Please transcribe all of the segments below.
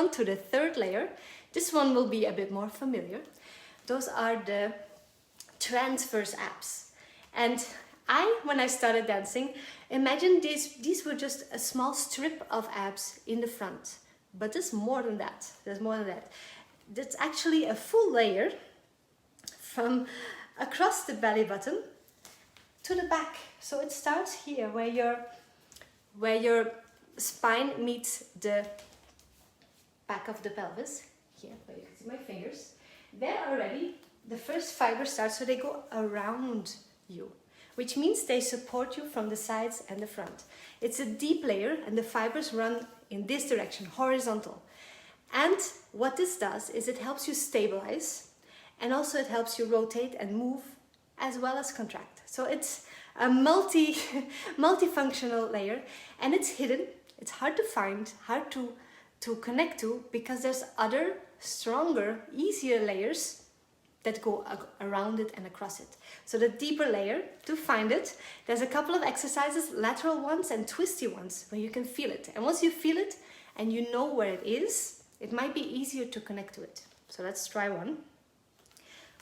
On to the third layer. This one will be a bit more familiar. Those are the transverse abs. And when I started dancing, imagine these were just a small strip of abs in the front. But there's more than that. There's more than that. That's actually a full layer from across the belly button to the back. So it starts here where your spine meets the back of the pelvis. Here, where you can see my fingers. There already, the first fiber starts, so they go around you, which means they support you from the sides and the front. It's a deep layer and the fibers run in this direction, horizontal. And what this does is it helps you stabilize, and also it helps you rotate and move as well as contract. So it's a multifunctional layer, and it's hidden. It's hard to find, hard to connect to, because there's other stronger, easier layers that go around it and across it. So the deeper layer, to find it, there's a couple of exercises, lateral ones and twisty ones, where you can feel it. And once you feel it and you know where it is, it might be easier to connect to it. So let's try one.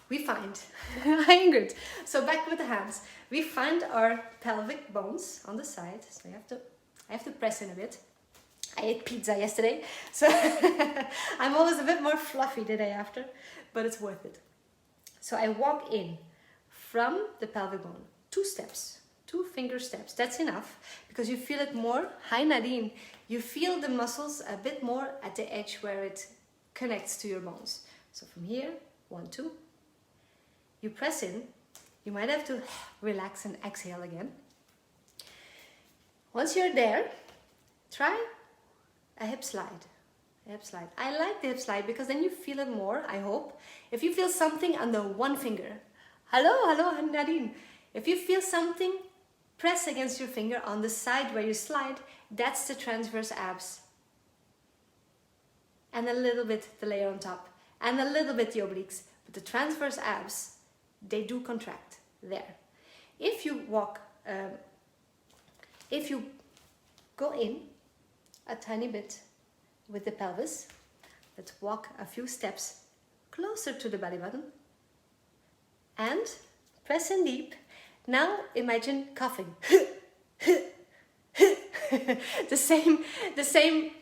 We find, hi Ingrid, so back with the hands. We find our pelvic bones on the side, so I have to press in a bit. I ate pizza yesterday, so I'm always a bit more fluffy the day after, but it's worth it. So I walk in from the pelvic bone, 2 steps, 2 finger steps. That's enough, because you feel it more. Hi Nadine, you feel the muscles a bit more at the edge where it connects to your bones. So from here, 1, 2. You press in. You might have to relax and exhale again. Once you're there, try a hip slide. A hip slide. I like the hip slide because then you feel it more, I hope. If you feel something under one finger, hello Nadine. If you feel something, press against your finger on the side where you slide. That's the transverse abs. And a little bit the layer on top. And a little bit the obliques. But the transverse abs, they do contract there. If you go in a tiny bit with the pelvis, let's walk a few steps closer to the belly button and press in deep. Now imagine coughing. the same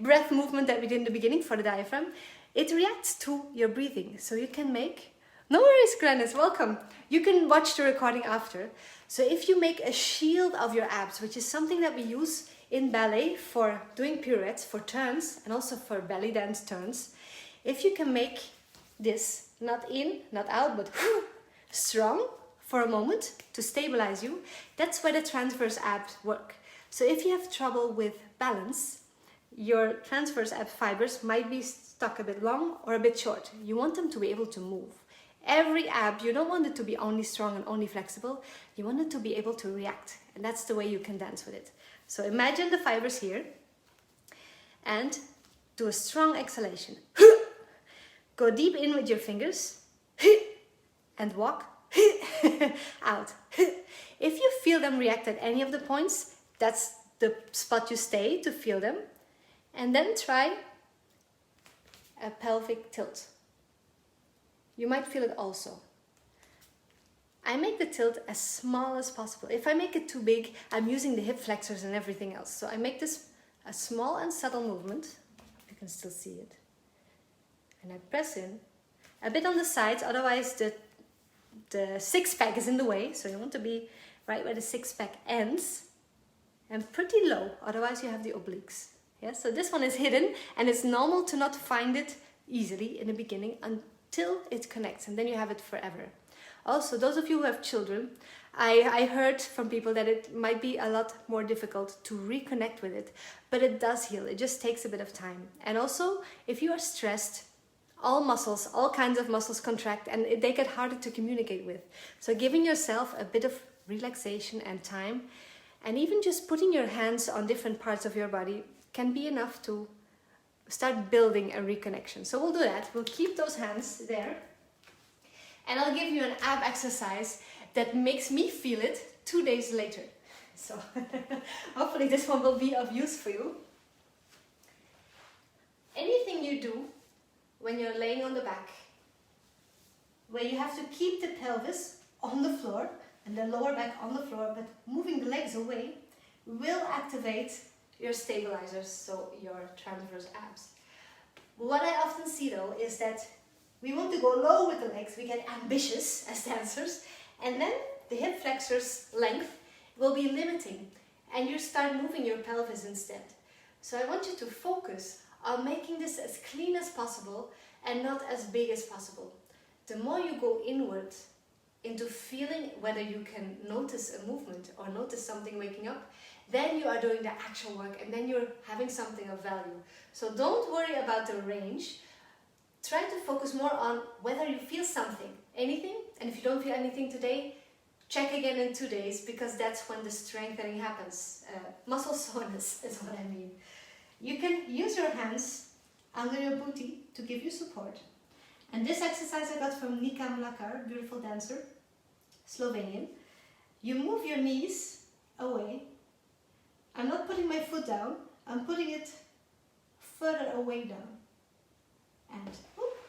breath movement that we did in the beginning for the diaphragm. It reacts to your breathing, so you can make, no worries Glennis, welcome. You can watch the recording after. So if you make a shield of your abs, which is something that we use in ballet for doing pirouettes, for turns, and also for belly dance turns, if you can make this not in, not out, but strong for a moment to stabilize you, that's where the transverse abs work. So if you have trouble with balance, your transverse ab fibers might be stuck a bit long or a bit short. You want them to be able to move. Every ab, you don't want it to be only strong and only flexible. You want it to be able to react. And that's the way you can dance with it. So imagine the fibers here. And do a strong exhalation. Go deep in with your fingers. And walk out. If you feel them react at any of the points, that's the spot you stay to feel them. And then try a pelvic tilt. You might feel it also. I make the tilt as small as possible. If I make it too big, I'm using the hip flexors and everything else. So I make this a small and subtle movement. You can still see it. And I press in a bit on the sides, otherwise the six-pack is in the way. So you want to be right where the six-pack ends and pretty low, otherwise you have the obliques. Yeah? So this one is hidden, and it's normal to not find it easily in the beginning until it connects, and then you have it forever. Also, those of you who have children, I heard from people that it might be a lot more difficult to reconnect with it, but it does heal. It just takes a bit of time. And also, if you are stressed, all muscles, all kinds of muscles contract, and they get harder to communicate with. So giving yourself a bit of relaxation and time, and even just putting your hands on different parts of your body can be enough to start building a reconnection. So we'll do that. We'll keep those hands there. And I'll give you an ab exercise that makes me feel it 2 days later. So hopefully this one will be of use for you. anything you do when you're laying on the back, where you have to keep the pelvis on the floor and the lower back on the floor, but moving the legs away, will activate your stabilizers, so your transverse abs. What I often see though is that we want to go low with the legs, we get ambitious as dancers, and then the hip flexors length will be limiting, and you start moving your pelvis instead. So I want you to focus on making this as clean as possible and not as big as possible. The more you go inward into feeling whether you can notice a movement or notice something waking up, then you are doing the actual work and then you're having something of value. So don't worry about the range. Try to focus more on whether you feel something, anything, and if you don't feel anything today, check again in 2 days, because that's when the strengthening happens. Muscle soreness is what I mean. You can use your hands under your booty to give you support. And this exercise I got from Nika Mlakar, beautiful dancer, Slovenian. You move your knees away. I'm not putting my foot down, I'm putting it further away down. And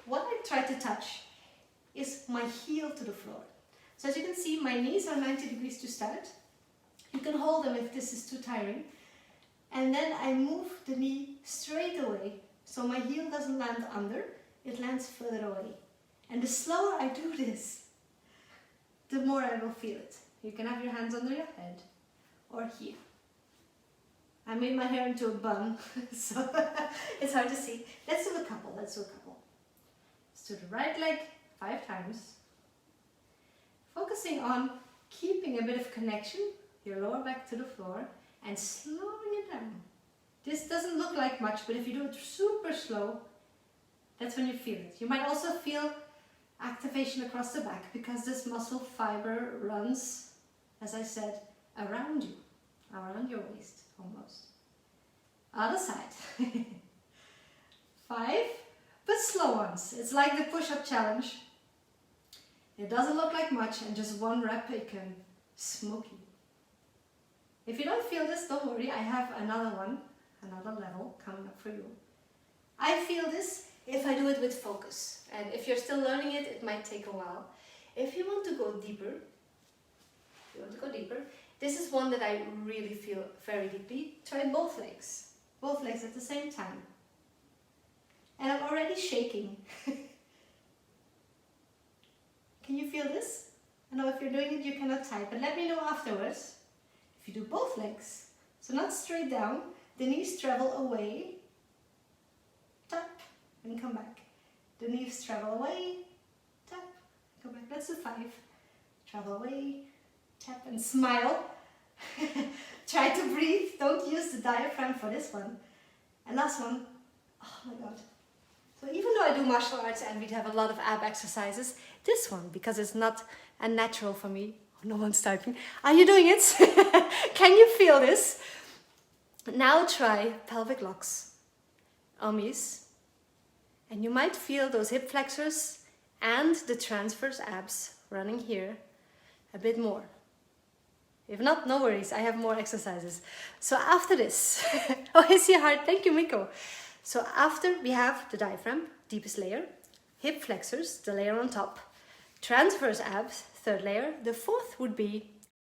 what I try to touch is my heel to the floor. So as you can see, my knees are 90 degrees to start. You can hold them if this is too tiring. And then I move the knee straight away. So my heel doesn't land under, it lands further away. And the slower I do this, the more I will feel it. You can have your hands under your head or here. I made my hair into a bun, so it's hard to see. Let's do a couple, let's do a couple. Let's do the right leg 5 times. Focusing on keeping a bit of connection, your lower back to the floor, and slowing it down. This doesn't look like much, but if you do it super slow, that's when you feel it. You might also feel activation across the back, because this muscle fiber runs, as I said, around you, around your waist almost. Other side. 5, but slow ones. It's like the push-up challenge. It doesn't look like much, and just 1 rep it can smoke you. If you don't feel this, don't worry, I have another one, another level coming up for you. I feel this if I do it with focus, and if you're still learning it, it might take a while. If you want to go deeper, this is one that I really feel very deeply. Try both legs at the same time. And I'm already shaking. Can you feel this? I know if you're doing it, you cannot type, but let me know afterwards. If you do both legs, so not straight down, the knees travel away, tap, and come back. The knees travel away, tap, come back. Let's do 5. Travel away, tap, and smile. Try to breathe, don't use the diaphragm for this one. And last one, oh my god. So even though I do martial arts and we'd have a lot of ab exercises, this one, because it's not unnatural for me, no one's typing. Are you doing it? Can you feel this? Now try pelvic locks, omis, and you might feel those hip flexors and the transverse abs running here a bit more. If not, no worries, I have more exercises. So after this, oh, I see a heart, thank you, Miko. So after we have the diaphragm, deepest layer, hip flexors, the layer on top, transverse abs, 3rd layer, the 4th would be